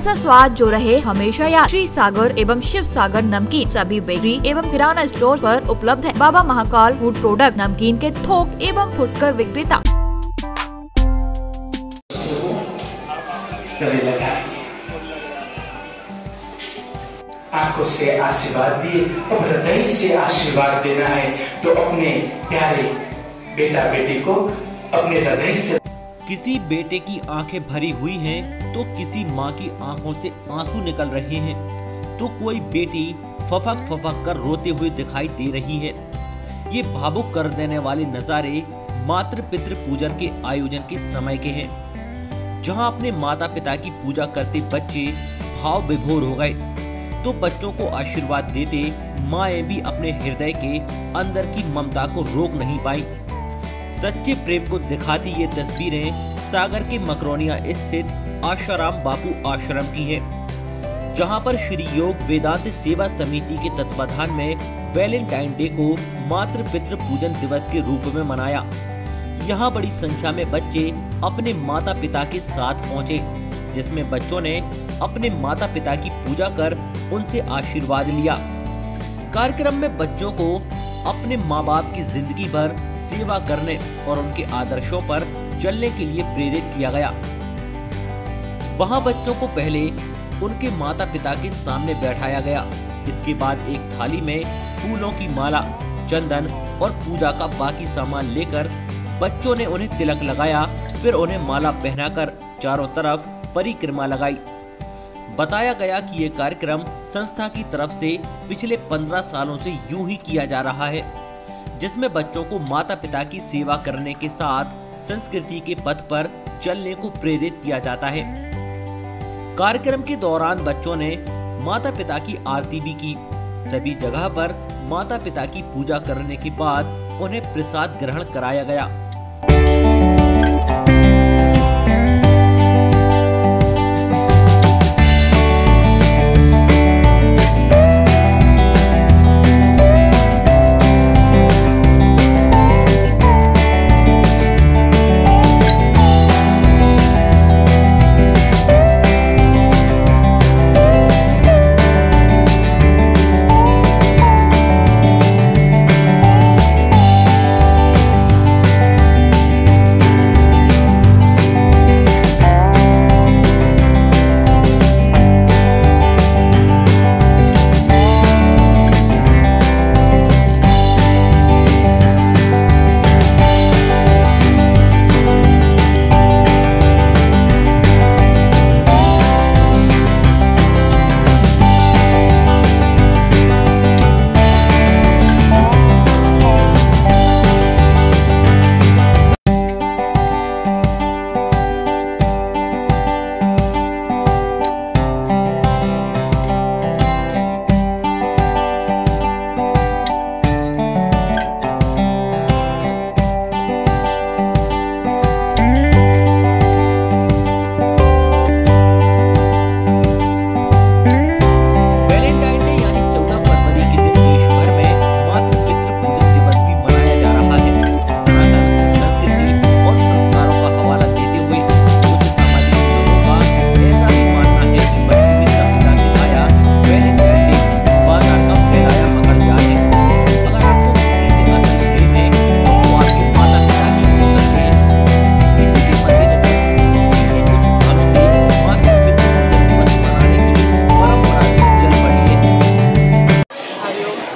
ऐसा स्वाद जो रहे हमेशा याद। श्री सागर एवं शिव सागर नमकीन सभी बेकरी एवं किराना स्टोर पर उपलब्ध है। बाबा महाकाल फूड प्रोडक्ट नमकीन के थोक एवं फुटकर विक्रेता। आंखों से आशीर्वाद दिए और हृदय से आशीर्वाद देना है तो अपने प्यारे बेटा बेटी को अपने हृदय से। किसी बेटे की आंखें भरी हुई हैं तो किसी माँ की आंखों से आंसू निकल रहे हैं तो कोई बेटी फफक फफक कर रोते हुए दिखाई दे रही है। ये भावुक कर देने वाले नज़ारे मातृ पितृ पूजन के आयोजन के समय के हैं, जहां अपने माता पिता की पूजा करते बच्चे भाव विभोर हो गए तो बच्चों को आशीर्वाद देते माएं भी अपने हृदय के अंदर की ममता को रोक नहीं पाई। सच्चे प्रेम को दिखाती ये तस्वीरें सागर के मकरोनिया स्थित आशाराम बापू आश्रम की हैं, जहां पर श्री योग वेदांत सेवा समिति के तत्वाधान में वैलेंटाइन डे को मातृ पितृ पूजन दिवस के रूप में मनाया। यहाँ बड़ी संख्या में बच्चे अपने माता पिता के साथ पहुँचे, जिसमें बच्चों ने अपने माता पिता की पूजा कर उनसे आशीर्वाद लिया। कार्यक्रम में बच्चों को अपने माँ बाप की जिंदगी भर सेवा करने और उनके आदर्शों पर चलने के लिए प्रेरित किया गया। वहाँ बच्चों को पहले उनके माता पिता के सामने बैठाया गया। इसके बाद एक थाली में फूलों की माला, चंदन और पूजा का बाकी सामान लेकर बच्चों ने उन्हें तिलक लगाया। फिर उन्हें माला पहनाकर चारों तरफ परिक्रमा लगाई। बताया गया कि ये कार्यक्रम संस्था की तरफ से पिछले 15 सालों से यूं ही किया जा रहा है, जिसमें बच्चों को माता पिता की सेवा करने के साथ संस्कृति के पथ पर चलने को प्रेरित किया जाता है। कार्यक्रम के दौरान बच्चों ने माता पिता की आरती भी की। सभी जगह पर माता पिता की पूजा करने के बाद उन्हें प्रसाद ग्रहण कराया गया।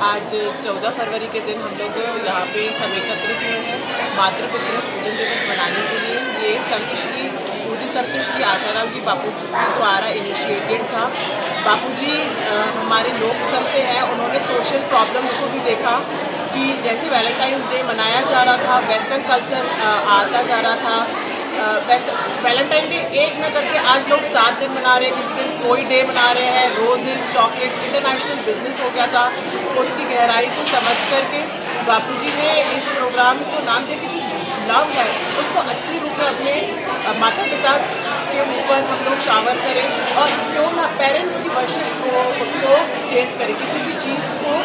आज 14 फरवरी के दिन हम लोग यहाँ पे सब एकत्रित हुए हैं मातृ पितृ पूजन दिवस मनाने के लिए। ये संत श्री पूज्य संत श्री आशाराम जी बापू जी के द्वारा इनिशिएटेड था। बापू जी हमारे लोक संत हैं, उन्होंने सोशल प्रॉब्लम्स को भी देखा कि जैसे वैलेंटाइंस डे मनाया जा रहा था, वेस्टर्न कल्चर आता जा रहा था। वैलेंटाइन डे एक न करके आज लोग 7 दिन मना रहे हैं, किसी दिन कोई डे मना रहे हैं। रोजेस, चॉकलेट्स इंटरनेशनल बिजनेस हो गया था। उसकी गहराई को समझ करके बापूजी ने इस प्रोग्राम को नाम दिया कि जो लव है उसको अच्छे रूप में अपने माता पिता के ऊपर हम लोग शावर करें और क्यों ना पेरेंट्स की वर्शिप को उसको चेंज करें। किसी भी चीज़ को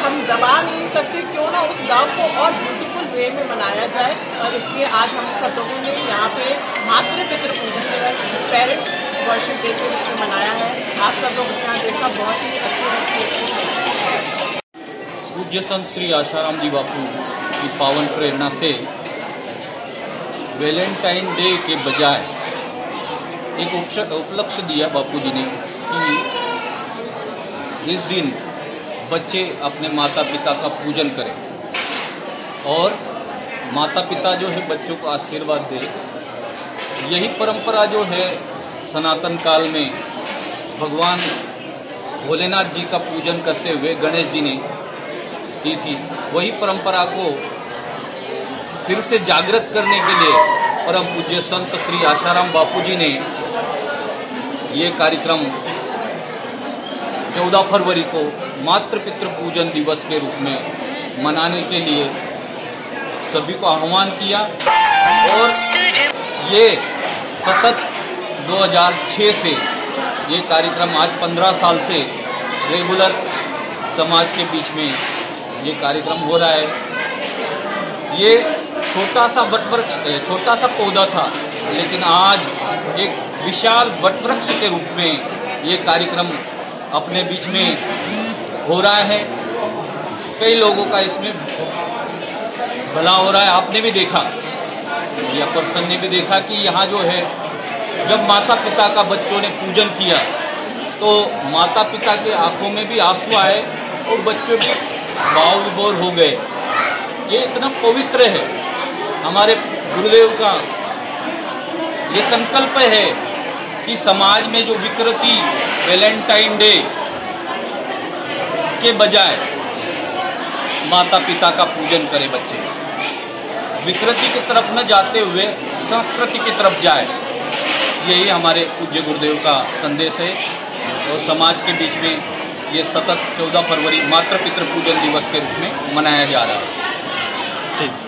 हम दबा नहीं सकते, क्यों ना उस लव को और ब्यूटीफुल वे में मनाया जाए। और इसलिए आज हम सब लोगों ने यहाँ पे मातृ पितृ पूजन दिवस पेरेंट वर्शिप डे के रूप में मनाया है। आप सब लोगों ने यहाँ देखा, बहुत ही अच्छे ढंग से इसको पूज्य संत श्री आशाराम जी बापू की पावन प्रेरणा से वैलेंटाइन डे के बजाय एक उपलक्ष्य दिया बापू जी ने कि इस दिन बच्चे अपने माता पिता का पूजन करें और माता पिता जो है बच्चों को आशीर्वाद दे। यही परंपरा जो है सनातन काल में भगवान भोलेनाथ जी का पूजन करते हुए गणेश जी ने की थी। वही परंपरा को फिर से जागृत करने के लिए परम पूज्य संत श्री आशाराम बापू जी ने ये कार्यक्रम 14 फरवरी को मातृ पितृ पूजन दिवस के रूप में मनाने के लिए सभी को आह्वान किया और ये सतत 2006 से ये कार्यक्रम आज 15 साल से रेगुलर समाज के बीच में ये कार्यक्रम हो रहा है। ये छोटा सा पौधा था, लेकिन आज एक विशाल वटवृक्ष के रूप में ये कार्यक्रम अपने बीच में हो रहा है। कई लोगों का इसमें भला हो रहा है। आपने भी देखा या पर्सन ने भी देखा कि यहाँ जो है जब माता पिता का बच्चों ने पूजन किया तो माता पिता के आंखों में भी आंसू आए और बच्चों भी भाव विभोर हो गए। ये इतना पवित्र है। हमारे गुरुदेव का ये संकल्प है कि समाज में जो विकृति वैलेंटाइन डे के बजाय माता पिता का पूजन करे बच्चे, विकृति की तरफ न जाते हुए संस्कृति की तरफ जाए। यही हमारे पूज्य गुरुदेव का संदेश है और समाज के बीच में ये सतत 14 फरवरी मातृ पितृ पूजन दिवस के रूप में मनाया जा रहा है। ठीक।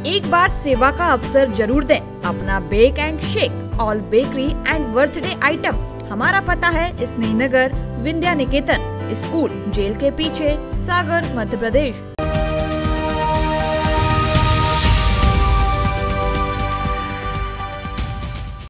एक बार सेवा का अवसर जरूर दें। अपना bake and shake all bakery and birthday item. हमारा पता है स्नेहनगर, विद्या निकेतन स्कूल, जेल के पीछे, सागर, मध्य प्रदेश।